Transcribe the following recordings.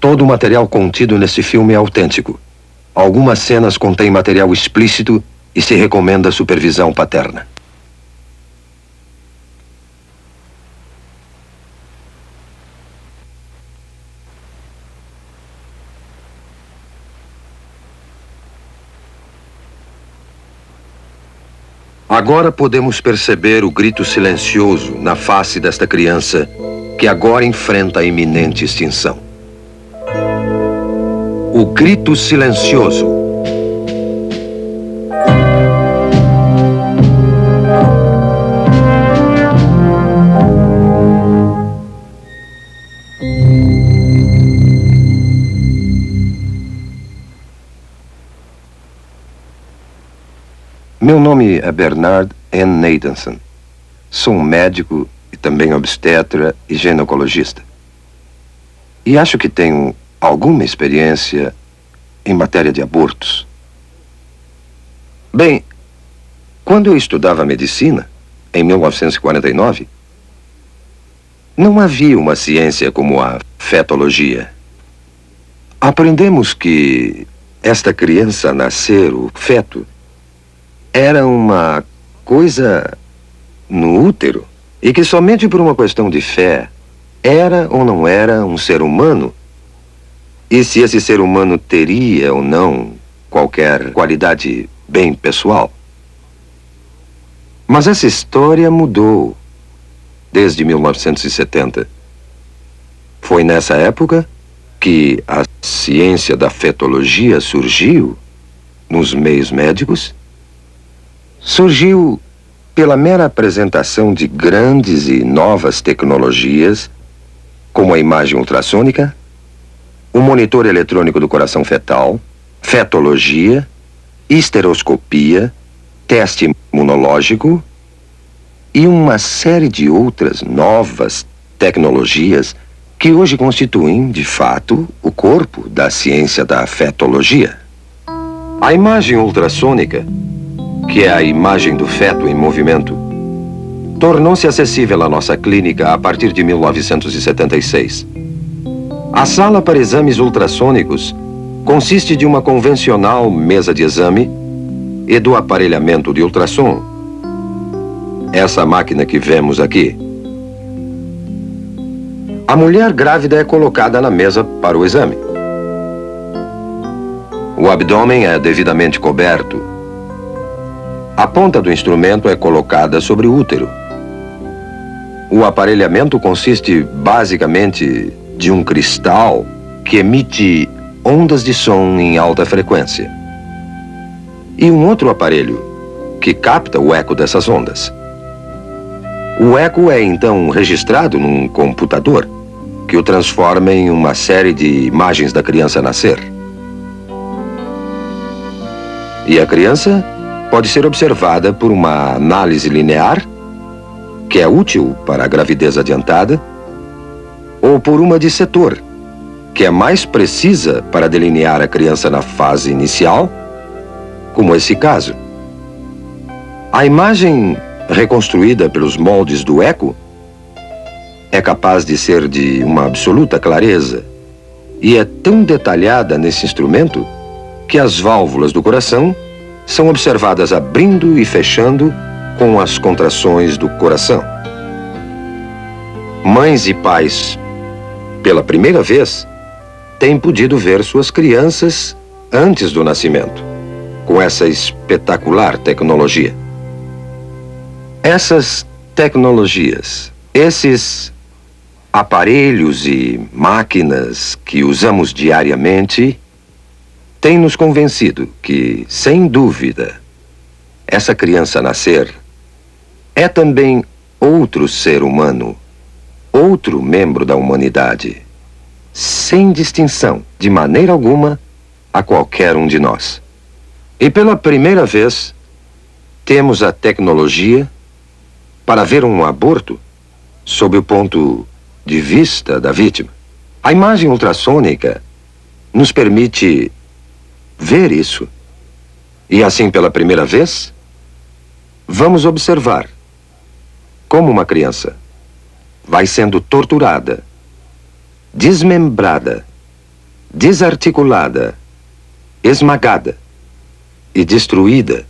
Todo o material contido nesse filme é autêntico. Algumas cenas contêm material explícito e se recomenda supervisão paterna. Agora podemos perceber o grito silencioso na face desta criança que agora enfrenta a iminente extinção. O grito silencioso. Meu nome é Bernard N. Nathanson. Sou um médico e também obstetra e ginecologista. E acho que tenho alguma experiência em matéria de abortos. Bem, quando eu estudava medicina, em 1949, não havia uma ciência como a fetologia. Aprendemos que esta criança a nascer, o feto, era uma coisa no útero e que somente por uma questão de fé era ou não era um ser humano e se esse ser humano teria ou não qualquer qualidade bem pessoal. Mas essa história mudou desde 1970. Foi nessa época que a ciência da fetologia surgiu nos meios médicos. Surgiu pela mera apresentação de grandes e novas tecnologias, como a imagem ultrassônica, o monitor eletrônico do coração fetal, fetologia, histeroscopia, teste imunológico e uma série de outras novas tecnologias que hoje constituem, de fato, o corpo da ciência da fetologia. A imagem ultrassônica, que é a imagem do feto em movimento, tornou-se acessível à nossa clínica a partir de 1976. A sala para exames ultrassônicos consiste de uma convencional mesa de exame e do aparelhamento de ultrassom. Essa máquina que vemos aqui. A mulher grávida é colocada na mesa para o exame. O abdômen é devidamente coberto. A ponta do instrumento é colocada sobre o útero. O aparelhamento consiste basicamente de um cristal que emite ondas de som em alta frequência e um outro aparelho que capta o eco dessas ondas. O eco é então registrado num computador que o transforma em uma série de imagens da criança nascer. E a criança pode ser observada por uma análise linear, que é útil para a gravidez adiantada, ou por uma de setor, que é mais precisa para delinear a criança na fase inicial, como esse caso. A imagem reconstruída pelos moldes do eco é capaz de ser de uma absoluta clareza e é tão detalhada nesse instrumento que as válvulas do coração são observadas abrindo e fechando com as contrações do coração. Mães e pais, pela primeira vez, têm podido ver suas crianças antes do nascimento, com essa espetacular tecnologia. Essas tecnologias, esses aparelhos e máquinas que usamos diariamente, tem nos convencido que, sem dúvida, essa criança a nascer é também outro ser humano, outro membro da humanidade, sem distinção, de maneira alguma, a qualquer um de nós. E pela primeira vez, temos a tecnologia para ver um aborto sob o ponto de vista da vítima. A imagem ultrassônica nos permite ver isso. E assim, pela primeira vez, vamos observar como uma criança vai sendo torturada, desmembrada desarticulada, esmagada e destruída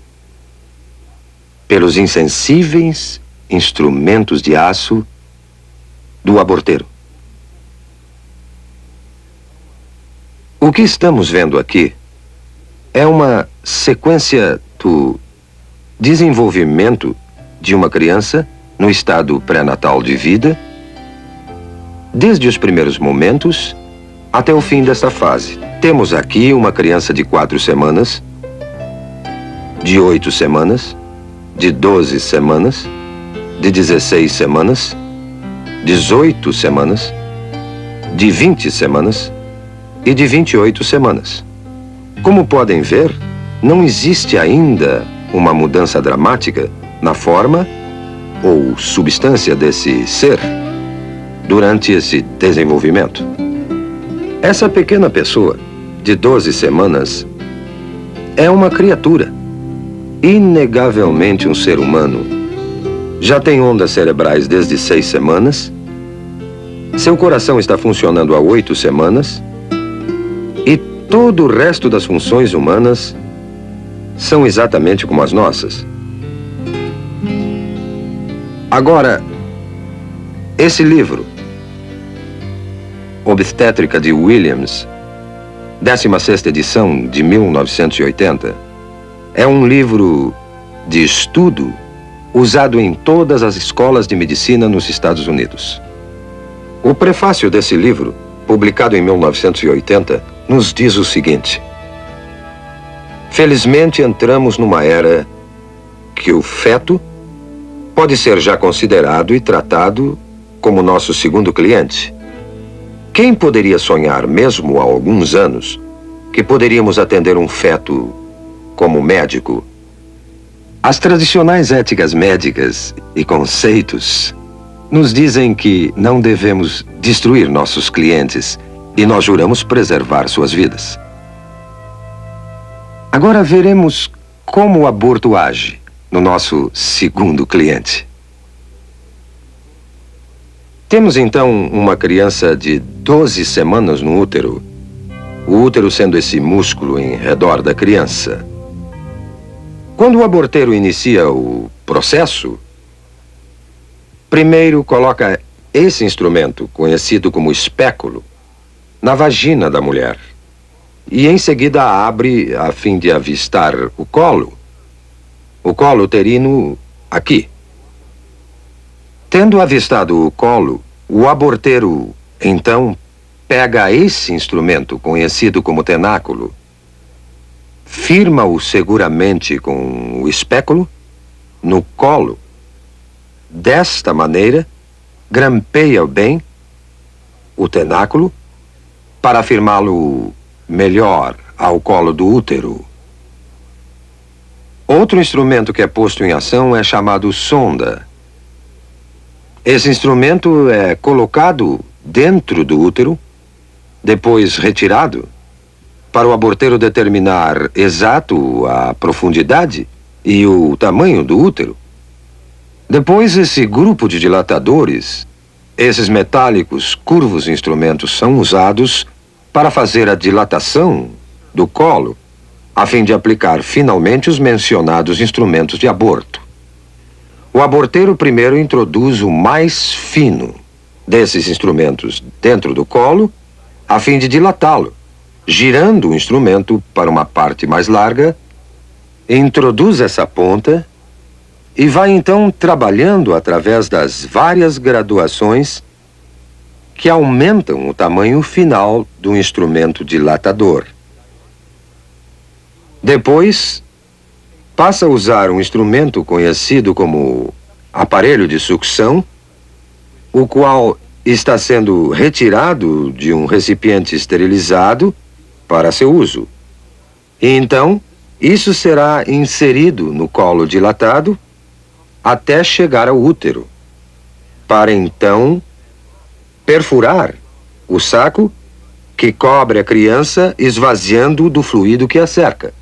pelos insensíveis instrumentos de aço do aborteiro. O que estamos vendo aqui é uma sequência do desenvolvimento de uma criança no estado pré-natal de vida, desde os primeiros momentos até o fim desta fase. Temos aqui uma criança de 4 semanas, de 8 semanas, de 12 semanas, de 16 semanas, 18 semanas, de 20 semanas e de 28 semanas. Como podem ver, não existe ainda uma mudança dramática na forma ou substância desse ser durante esse desenvolvimento. Essa pequena pessoa, de 12 semanas, é uma criatura, inegavelmente um ser humano. Já tem ondas cerebrais desde 6 semanas, seu coração está funcionando há 8 semanas e todo o resto das funções humanas são exatamente como as nossas. Agora, esse livro, Obstétrica de Williams, 16ª edição de 1980, é um livro de estudo usado em todas as escolas de medicina nos Estados Unidos. O prefácio desse livro, publicado em 1980, nos diz o seguinte: felizmente entramos numa era que o feto pode ser já considerado e tratado como nosso segundo cliente. Quem poderia sonhar, mesmo há alguns anos, que poderíamos atender um feto como médico? As tradicionais éticas médicas e conceitos nos dizem que não devemos destruir nossos clientes e nós juramos preservar suas vidas. Agora veremos como o aborto age no nosso segundo cliente. Temos então uma criança de 12 semanas no útero, o útero sendo esse músculo em redor da criança. Quando o aborteiro inicia o processo, primeiro coloca esse instrumento, conhecido como espéculo, na vagina da mulher e em seguida abre a fim de avistar o colo uterino aqui. Tendo avistado o colo, o aborteiro, então, pega esse instrumento, conhecido como tenáculo, firma-o seguramente com o espéculo no colo. Desta maneira, grampeia bem o tenáculo para firmá-lo melhor ao colo do útero. Outro instrumento que é posto em ação é chamado sonda. Esse instrumento é colocado dentro do útero, depois retirado, para o aborteiro determinar exato a profundidade e o tamanho do útero. Depois, esse grupo de dilatadores, esses metálicos curvos instrumentos, são usados para fazer a dilatação do colo, a fim de aplicar finalmente os mencionados instrumentos de aborto. O aborteiro primeiro introduz o mais fino desses instrumentos dentro do colo, a fim de dilatá-lo, girando o instrumento para uma parte mais larga, introduz essa ponta e vai então trabalhando através das várias graduações que aumentam o tamanho final do instrumento dilatador. Depois, passa a usar um instrumento conhecido como aparelho de sucção, o qual está sendo retirado de um recipiente esterilizado para seu uso. E então, isso será inserido no colo dilatado até chegar ao útero, para então perfurar o saco que cobre a criança, esvaziando do fluido que a cerca.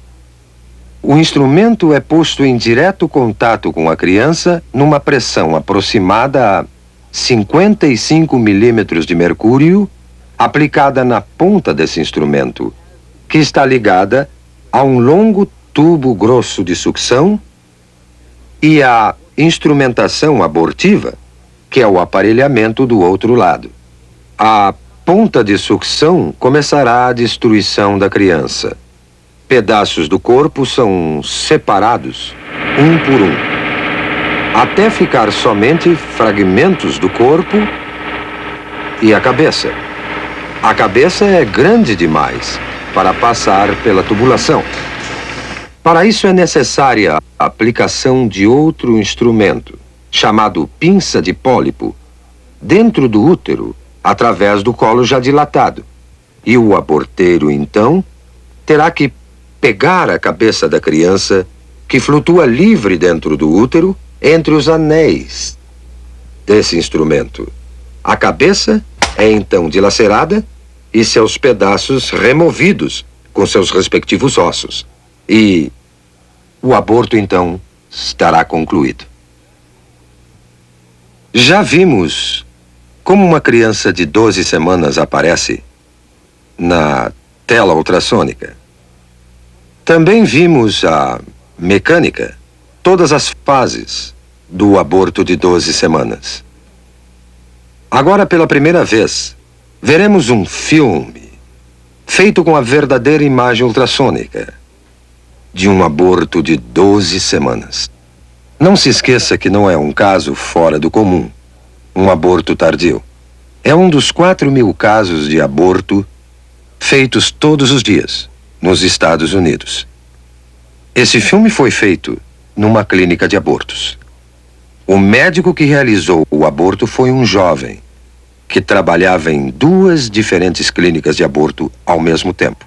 O instrumento é posto em direto contato com a criança numa pressão aproximada a 55 milímetros de mercúrio aplicada na ponta desse instrumento, que está ligada a um longo tubo grosso de sucção e a instrumentação abortiva, que é o aparelhamento do outro lado. A ponta de sucção começará a destruição da criança. Pedaços do corpo são separados, um por um, até ficar somente fragmentos do corpo e a cabeça. A cabeça é grande demais para passar pela tubulação. Para isso é necessária a aplicação de outro instrumento, chamado pinça de pólipo, dentro do útero, através do colo já dilatado. E o aborteiro, então, terá que pegar a cabeça da criança, que flutua livre dentro do útero, entre os anéis desse instrumento. A cabeça é então dilacerada e seus pedaços removidos com seus respectivos ossos. E o aborto, então, estará concluído. Já vimos como uma criança de 12 semanas aparece na tela ultrassônica. Também vimos a mecânica, todas as fases do aborto de 12 semanas. Agora, pela primeira vez, veremos um filme feito com a verdadeira imagem ultrassônica de um aborto de 12 semanas. Não se esqueça que não é um caso fora do comum, um aborto tardio. É um dos 4.000 casos de aborto feitos todos os dias nos Estados Unidos. Esse filme foi feito numa clínica de abortos. O médico que realizou o aborto foi um jovem que trabalhava em 2 diferentes clínicas de aborto ao mesmo tempo.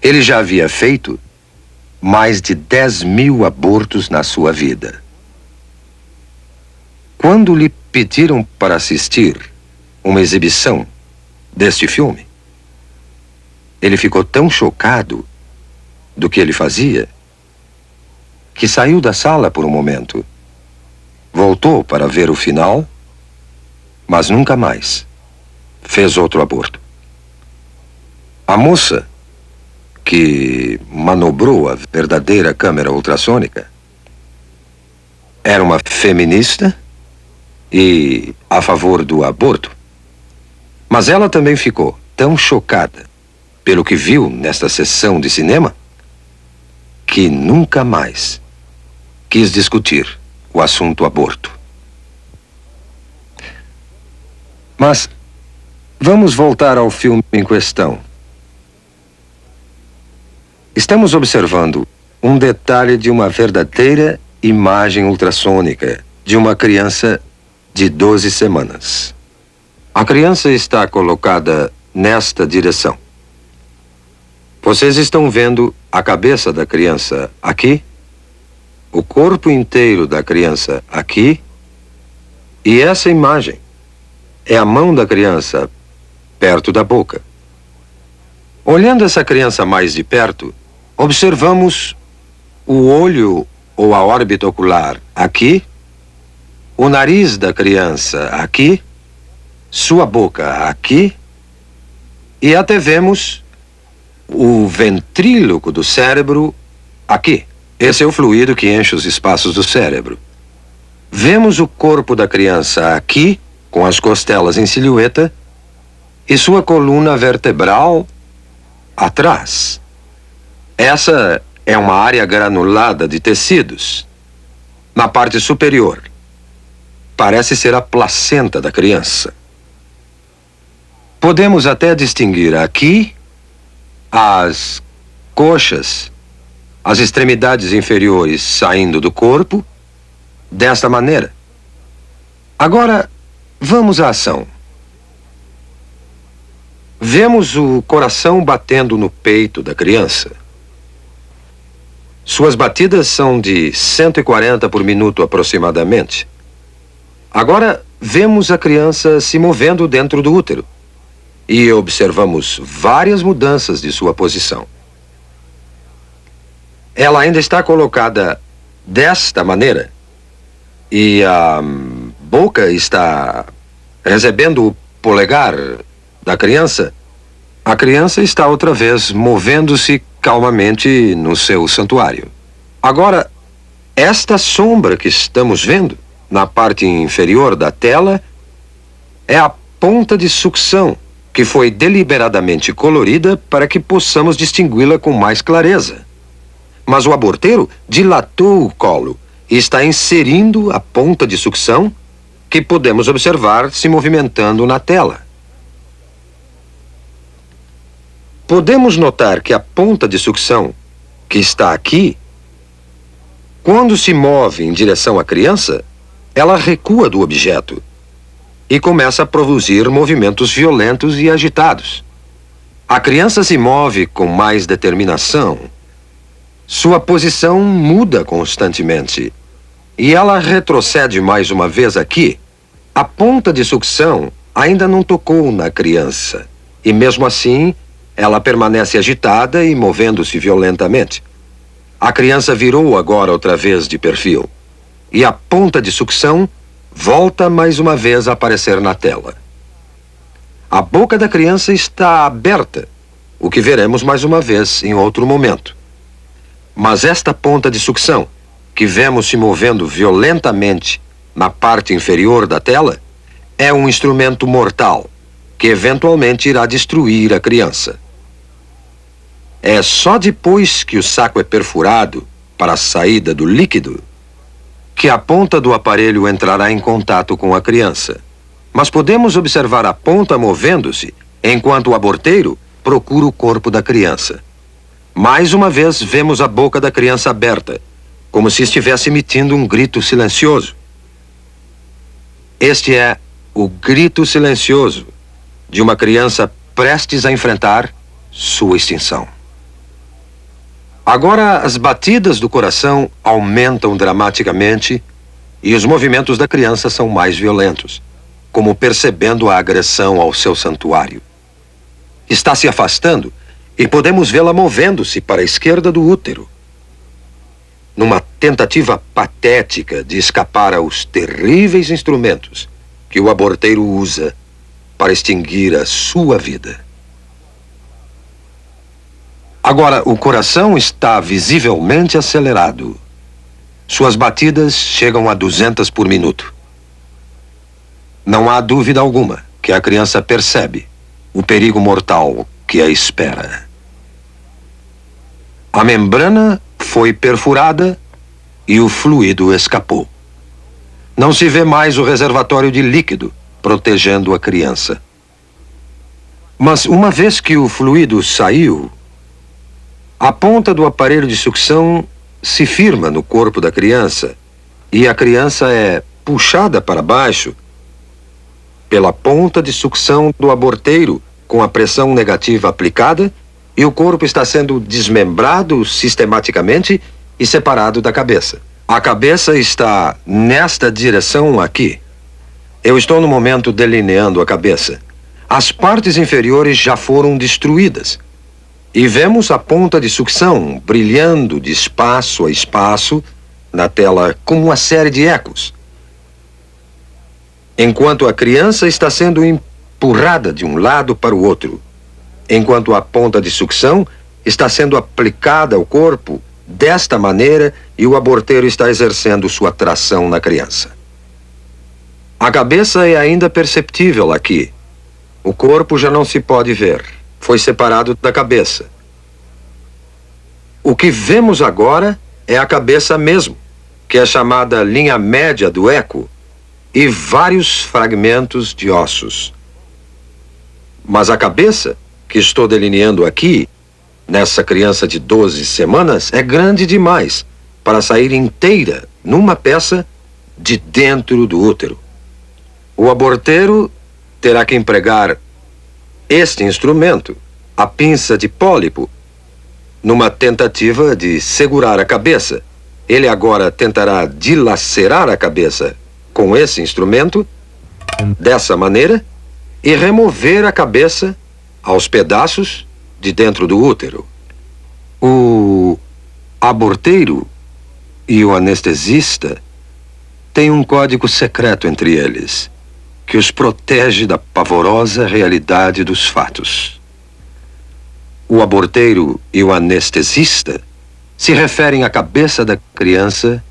Ele já havia feito mais de 10.000 abortos na sua vida. Quando lhe pediram para assistir uma exibição deste filme, ele ficou tão chocado do que ele fazia que saiu da sala por um momento. Voltou para ver o final, mas nunca mais fez outro aborto. A moça que manobrou a verdadeira câmera ultrassônica era uma feminista e a favor do aborto. Mas ela também ficou tão chocada pelo que viu nesta sessão de cinema que nunca mais quis discutir o assunto aborto. Mas vamos voltar ao filme em questão. Estamos observando um detalhe de uma verdadeira imagem ultrassônica de uma criança de 12 semanas. A criança está colocada nesta direção. Vocês estão vendo a cabeça da criança aqui, o corpo inteiro da criança aqui, e essa imagem é a mão da criança perto da boca. Olhando essa criança mais de perto, observamos o olho ou a órbita ocular aqui, o nariz da criança aqui, sua boca aqui, e até vemos o ventríloco do cérebro aqui. Esse é o fluido que enche os espaços do cérebro. Vemos o corpo da criança aqui, com as costelas em silhueta, e sua coluna vertebral atrás. Essa é uma área granulada de tecidos. Na parte superior, parece ser a placenta da criança. Podemos até distinguir aqui as coxas, as extremidades inferiores saindo do corpo, desta maneira. Agora, vamos à ação. Vemos o coração batendo no peito da criança. Suas batidas são de 140 por minuto aproximadamente. Agora, vemos a criança se movendo dentro do útero e observamos várias mudanças de sua posição. Ela ainda está colocada desta maneira e a boca está recebendo o polegar da criança, a criança está outra vez movendo-se calmamente no seu santuário. Agora, esta sombra que estamos vendo na parte inferior da tela é a ponta de sucção que foi deliberadamente colorida para que possamos distingui-la com mais clareza. Mas o aborteiro dilatou o colo e está inserindo a ponta de sucção que podemos observar se movimentando na tela. Podemos notar que a ponta de sucção que está aqui, quando se move em direção à criança, ela recua do objeto e começa a produzir movimentos violentos e agitados. A criança se move com mais determinação. Sua posição muda constantemente e ela retrocede mais uma vez aqui. A ponta de sucção ainda não tocou na criança e mesmo assim ela permanece agitada e movendo-se violentamente. A criança virou agora outra vez de perfil e a ponta de sucção volta mais uma vez a aparecer na tela. A boca da criança está aberta, o que veremos mais uma vez em outro momento. Mas esta ponta de sucção, que vemos se movendo violentamente na parte inferior da tela, é um instrumento mortal, que eventualmente irá destruir a criança. É só depois que o saco é perfurado para a saída do líquido que a ponta do aparelho entrará em contato com a criança. Mas podemos observar a ponta movendo-se enquanto o aborteiro procura o corpo da criança. Mais uma vez vemos a boca da criança aberta, como se estivesse emitindo um grito silencioso. Este é o grito silencioso de uma criança prestes a enfrentar sua extinção. Agora, as batidas do coração aumentam dramaticamente e os movimentos da criança são mais violentos, como percebendo a agressão ao seu santuário. Está se afastando e podemos vê-la movendo-se para a esquerda do útero, numa tentativa patética de escapar aos terríveis instrumentos que o aborteiro usa para extinguir a sua vida. Agora, o coração está visivelmente acelerado. Suas batidas chegam a 200 por minuto. Não há dúvida alguma que a criança percebe o perigo mortal que a espera. A membrana foi perfurada e o fluido escapou. Não se vê mais o reservatório de líquido protegendo a criança. Mas uma vez que o fluido saiu, a ponta do aparelho de sucção se firma no corpo da criança e a criança é puxada para baixo pela ponta de sucção do aborteiro com a pressão negativa aplicada e o corpo está sendo desmembrado sistematicamente e separado da cabeça. A cabeça está nesta direção aqui. Eu estou no momento delineando a cabeça. As partes inferiores já foram destruídas. E vemos a ponta de sucção brilhando de espaço a espaço na tela como uma série de ecos. Enquanto a criança está sendo empurrada de um lado para o outro, enquanto a ponta de sucção está sendo aplicada ao corpo desta maneira e o aborteiro está exercendo sua tração na criança. A cabeça é ainda perceptível aqui. O corpo já não se pode ver. Foi separado da cabeça. O que vemos agora é a cabeça mesmo, que é chamada linha média do eco, e vários fragmentos de ossos. Mas a cabeça, que estou delineando aqui, nessa criança de 12 semanas, é grande demais para sair inteira numa peça de dentro do útero. O aborteiro terá que empregar este instrumento, a pinça de pólipo, numa tentativa de segurar a cabeça. Ele agora tentará dilacerar a cabeça com esse instrumento, dessa maneira, e remover a cabeça aos pedaços de dentro do útero. O aborteiro e o anestesista têm um código secreto entre eles. que os protege da pavorosa realidade dos fatos. O aborteiro e o anestesista se referem à cabeça da criança,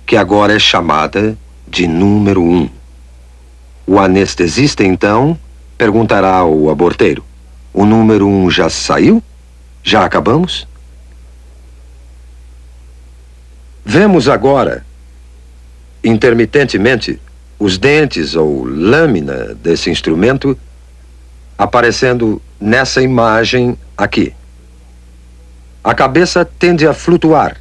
que agora é chamada de número 1. O anestesista, então, perguntará ao aborteiro: o número 1 já saiu? Já acabamos? Vemos agora, intermitentemente, os dentes ou lâmina desse instrumento aparecendo nessa imagem aqui. A cabeça tende a flutuar,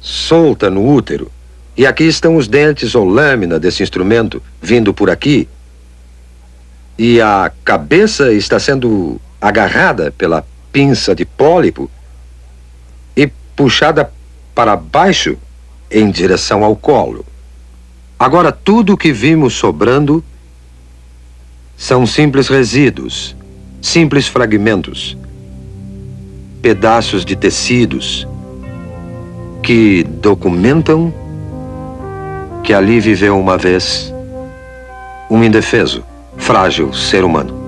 solta no útero, e aqui estão os dentes ou lâmina desse instrumento vindo por aqui, e a cabeça está sendo agarrada pela pinça de pólipo e puxada para baixo em direção ao colo. Agora, tudo o que vimos sobrando são simples resíduos, simples fragmentos, pedaços de tecidos que documentam que ali viveu uma vez um indefeso, frágil ser humano.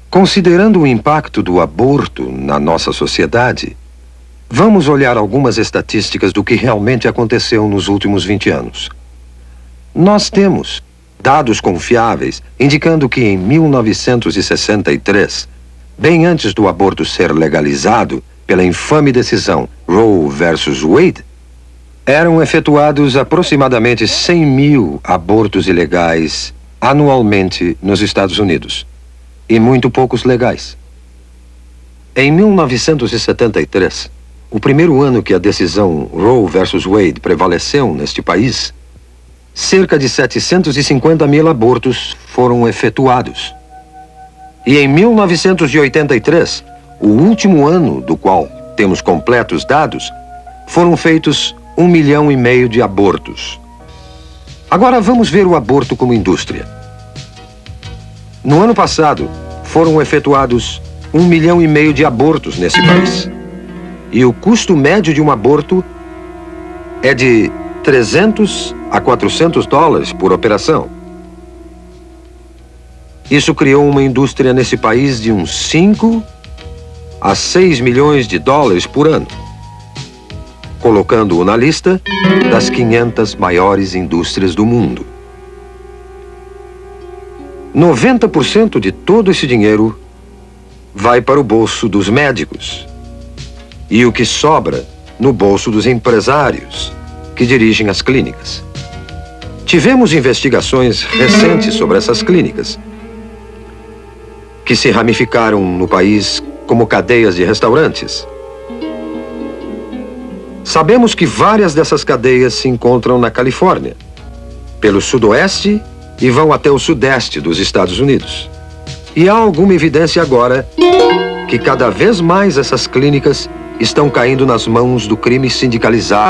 Considerando o impacto do aborto na nossa sociedade, vamos olhar algumas estatísticas do que realmente aconteceu nos últimos 20 anos. Nós temos dados confiáveis indicando que em 1963, bem antes do aborto ser legalizado pela infame decisão Roe versus Wade, eram efetuados aproximadamente 100 mil abortos ilegais anualmente nos Estados Unidos, e muito poucos legais. Em 1973, o primeiro ano que a decisão Roe versus Wade prevaleceu neste país, cerca de 750 mil abortos foram efetuados. E em 1983, o último ano do qual temos completos dados, foram feitos 1,5 milhão de abortos. Agora vamos ver o aborto como indústria. No ano passado, foram efetuados 1,5 milhão de abortos nesse país. E o custo médio de um aborto é de 300 a 400 dólares por operação. Isso criou uma indústria nesse país de uns 5 a 6 milhões de dólares por ano, colocando-o na lista das 500 maiores indústrias do mundo. 90% de todo esse dinheiro vai para o bolso dos médicos e o que sobra no bolso dos empresários que dirigem as clínicas. Tivemos investigações recentes sobre essas clínicas, que se ramificaram no país como cadeias de restaurantes. Sabemos que várias dessas cadeias se encontram na Califórnia, pelo sudoeste e vão até o sudeste dos Estados Unidos. E há alguma evidência agora que cada vez mais essas clínicas estão caindo nas mãos do crime sindicalizado.